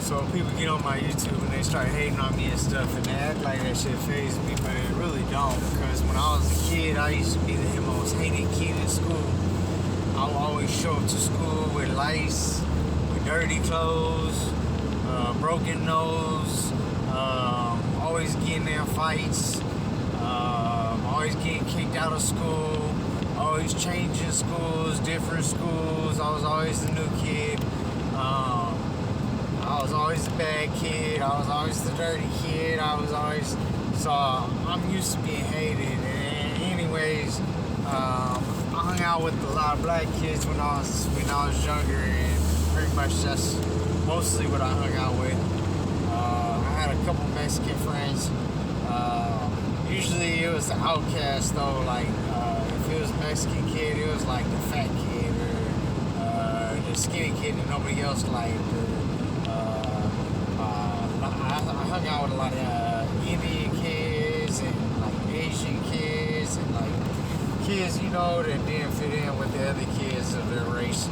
So people get on my YouTube and they start hating on me and stuff, and they act like that shit fazed me, but it really don't. Because when I was a kid, I used to be the most hated kid in school. I would always show up to school with lice, with dirty clothes, broken nose, always getting in fights, always getting kicked out of school, always changing schools, different schools. I was always the new kid. I was always the bad kid. I was always the dirty kid. So I'm used to being hated. And anyways, I hung out with a lot of black kids when I was younger, and pretty much that's mostly what I hung out with. I had a couple Mexican friends. Usually it was the outcast though. Like if it was a Mexican kid, it was like the fat kid or the skinny kid that nobody else liked. I hung out with a lot of Indian kids and like Asian kids and like kids, that didn't fit in with the other kids of their race.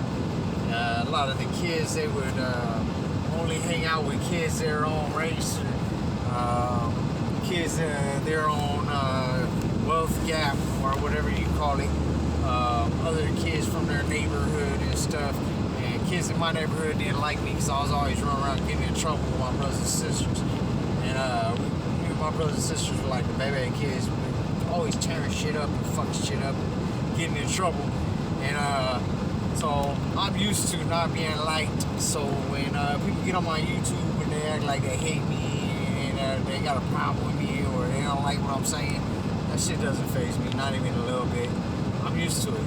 A lot of the kids, they would only hang out with kids their own race, or kids their own wealth gap, or whatever you call it. Other kids from their neighborhood and stuff. And kids in my neighborhood didn't like me because I was always running around getting in trouble with my brothers and sisters. And me and my brothers and sisters were like the baby kids, always tearing shit up and fucking shit up and getting in trouble. And so I'm used to not being liked. So when people get on my YouTube and they act like they hate me and they got a problem with me or they don't like what I'm saying, that shit doesn't faze me, not even a little bit. I'm used to it.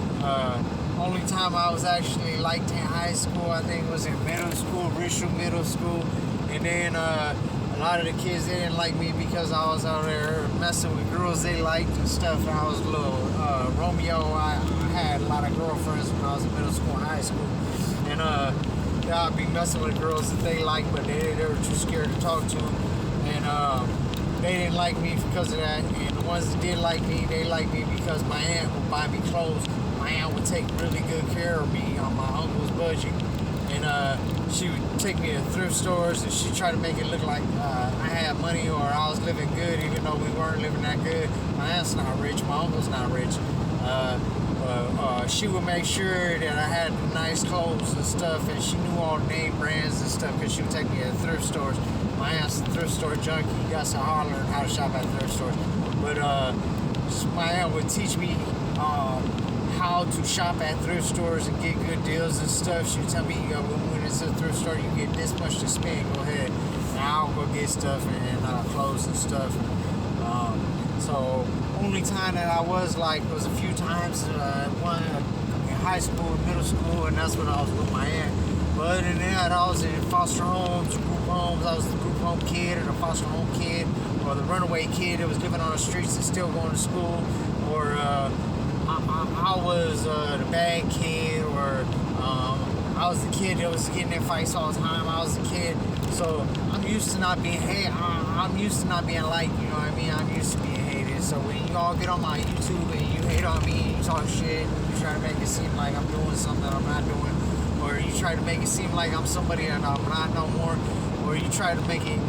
Only time I was actually liked in high school, I think, was in middle school, Richel Middle School. And then a lot of the kids, they didn't like me because I was out there messing with girls they liked and stuff. And I was a little Romeo. I had a lot of girlfriends when I was in middle school and high school. And I'd be messing with girls that they liked, but they were too scared to talk to. And they didn't like me because of that. And the ones that did like me, they liked me because my aunt would buy me clothes. My aunt would take really good care of me on my uncle's budget. And she would take me to thrift stores, and she'd try to make it look like I had money or I was living good, even though we weren't living that good. My aunt's not rich, my uncle's not rich. She would make sure that I had nice clothes and stuff, and she knew all the name brands and stuff because she would take me to thrift stores. My aunt's a thrift store junkie. You got to learn how to shop at thrift stores. But my aunt would teach me how to shop at thrift stores and get good deals and stuff. She would tell me, when it's a thrift store, you get this much to spend. Go ahead. And I'll go get stuff and clothes and stuff. So only time that I was like was a few times, one in high school, middle school, and that's when I was with my aunt. But other than that, I was in foster homes, group homes. I was the group home kid or the foster home kid or the runaway kid that was living on the streets and still going to school, or I was the bad kid, or I was the kid that was getting in fights all the time. I was the kid, so I'm used to not being hated. I'm used to not being liked. You know what I mean? I'm used to being hated. So when you all get on my YouTube and you hate on me, and you talk shit, you try to make it seem like I'm doing something that I'm not doing, or you try to make it seem like I'm somebody that I'm not no more, or you try to make it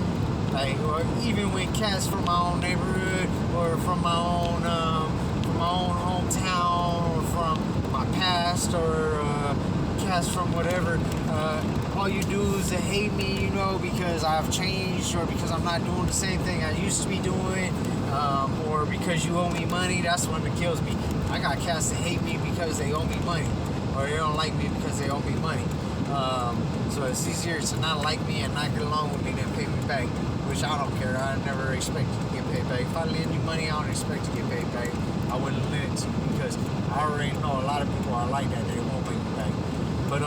like, or even when cats from my own neighborhood or from my own hometown or from my past or cats from whatever, all you do is to hate me, because I've changed or because I'm not doing the same thing I used to be doing, or because you owe me money. That's one that kills me. I got cats that hate me because they owe me money, or they don't like me because they owe me money. So it's easier to not like me and not get along with me than pay me back, which I don't care. I never expect to get paid back. If I lend you money, I don't expect to get paid back. I wouldn't lend it to you because I already know a lot of people are like that. They won't pay me back. But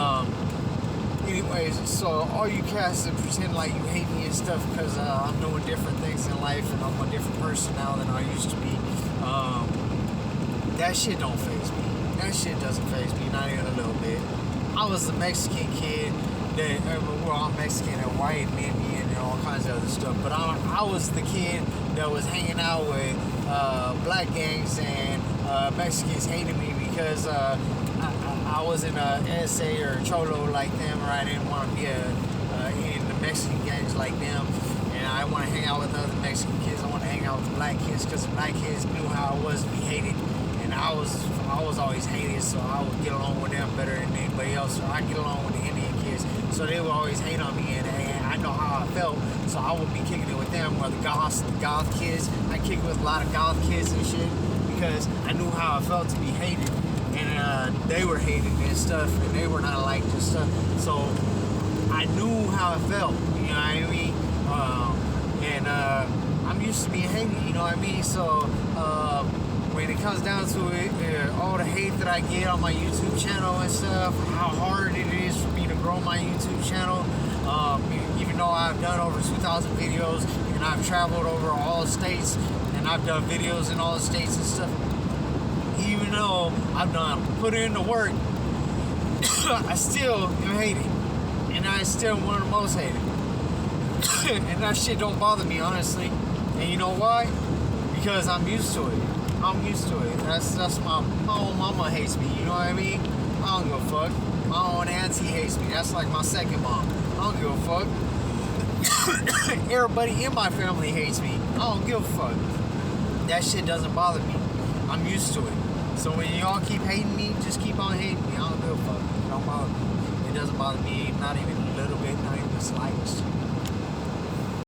anyways, so all you cats that pretend like you hate me and stuff because I'm doing different things in life and I'm a different person now than I used to be, that shit don't faze me. That shit doesn't faze me, not even a little bit. I was the Mexican kid that, I'm Mexican and white and Indian and all kinds of other stuff, but I was the kid that was hanging out with black gangs and Mexicans hated me because I wasn't a SA or a Cholo like them, or I didn't want to be in the Mexican gangs like them, and I want to hang out with other Mexican kids. I want to hang out with the black kids because the black kids knew how it was to be hated, and I was always hated, so I would get along with them better than anybody else. So I get along with the Indian kids, so they would always hate on me, and I know how I felt, so I would be kicking it with them. Or the goth kids, I kick with a lot of goth kids and shit because I knew how I felt to be hated, and they were hated and stuff, and they were not liked and stuff. So I knew how it felt, you know what I mean? I'm used to being hated, you know what I mean? So when it comes down to it, all the hate that I get on my YouTube channel and stuff, how hard it is for me to grow my YouTube channel, even though I've done over 2,000 videos and I've traveled over all states and I've done videos in all the states and stuff, even though I've put in the work, I still am hated, and I still one of the most hated. And that shit don't bother me, honestly. And you know why? Because I'm used to it. I'm used to it. That's my own mama hates me. You know what I mean? I don't give a fuck. My own auntie hates me. That's like my second mom. I don't give a fuck. Everybody in my family hates me. I don't give a fuck. That shit doesn't bother me. I'm used to it. So when y'all keep hating me, just keep on hating me. I don't give a fuck. It don't bother me. It doesn't bother me, not even a little bit, not even the slightest.